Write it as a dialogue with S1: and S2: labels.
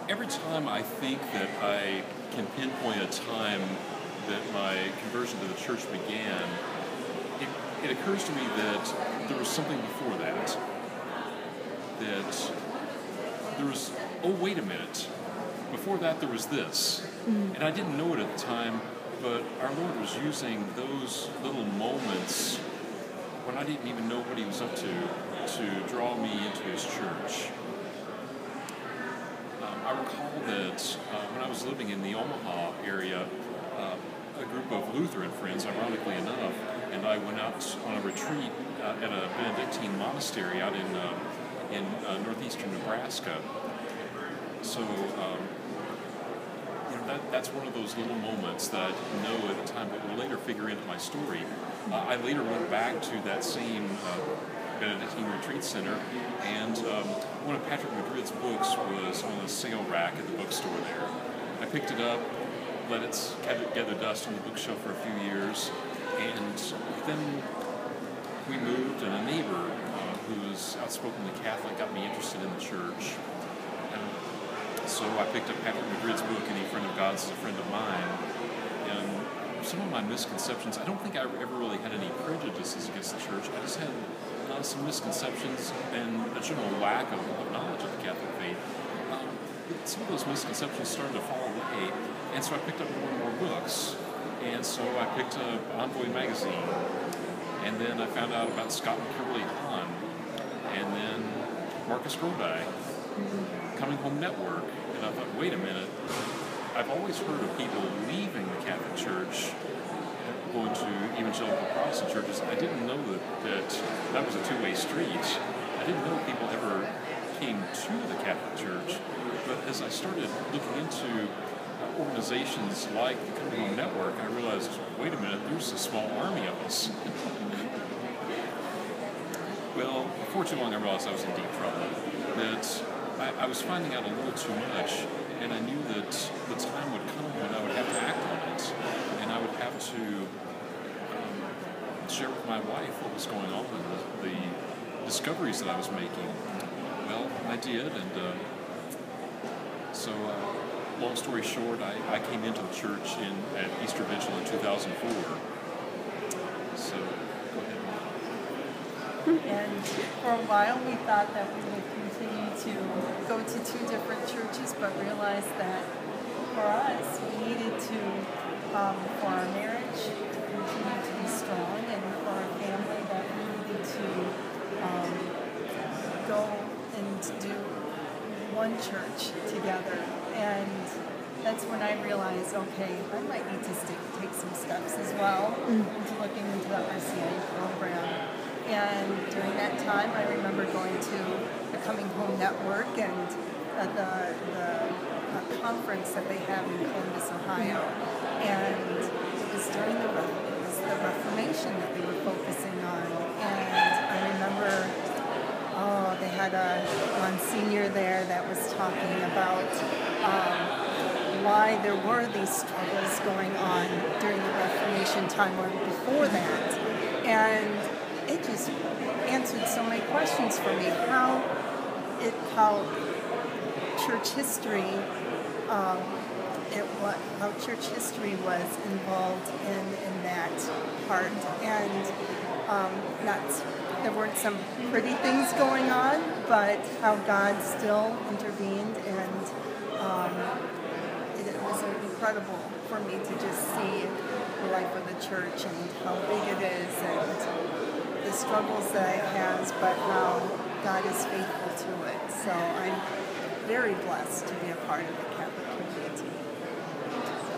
S1: Every time I think that I can pinpoint a time that my conversion to the church began, it occurs to me that there was something before that. That there was, oh, wait a minute. Before that, there was this. And I didn't know it at the time, but our Lord was using those little moments when I didn't even know what he was up to draw me into his church. I recall that when I was living in the Omaha area, a group of Lutheran friends, ironically enough, and I went out on a retreat at a Benedictine monastery out in northeastern Nebraska. So, that's one of those little moments that I didn't know at the time, but will later figure into my story. I later went back to that same Benedictine retreat center, and one of Patrick Madrid's books was on a sale rack at the bookstore there. I picked it up, let it gather dust on the bookshelf for a few years, and then we moved, and a neighbor who was outspokenly Catholic got me interested in the church. So I picked up Patrick Madrid's book, Any Friend of God's is a Friend of Mine. And some of my misconceptions, I don't think I ever really had any prejudices against the church. I just had some misconceptions and a general lack of knowledge of the Catholic faith. Some of those misconceptions started to fall away, and so I picked up more and more books. And so I picked up Envoy magazine, and then I found out about Scott and Kimberly Hahn, and then Marcus Grodi, Coming Home Network. And I thought, wait a minute, I've always heard of people leaving the Catholic Church, going to evangelical Protestant churches. I didn't know that was a two-way street. I didn't know people ever came to the Catholic Church. But as I started looking into organizations like the Coming Home Network, I realized, wait a minute, there's a small army of us. Well, before too long I realized I was in deep trouble. That I was finding out a little too much, and I knew that the time would come when I would have to act on it, and I would have to share with my wife what was going on and the discoveries that I was making. Well, I did, and so long story short, I came into the church at Easter Vigil in 2004. So, go ahead.
S2: And for a while we thought that we would continue to go to two different churches, but realized that for us we needed to, for our marriage, continue to be strong, and for our family that we needed to go and do one church together. And that's when I realized, okay, I might need to take some steps as well into looking into the RCIA program. And during that time, I remember going to the Coming Home Network and the conference that they have in Columbus, Ohio. And it was during the Reformation that they were focusing on. And I remember, they had a Monsignor there that was talking about why there were these struggles going on during the Reformation time or before that. And it just answered so many questions for me. How church history, how church history was involved in that part, and there weren't some pretty things going on, but how God still intervened, and it was incredible for me to just see the life of the church and how big it is, and the struggles that it has, but how God is faithful to it. So I'm very blessed to be a part of the Catholic community. So.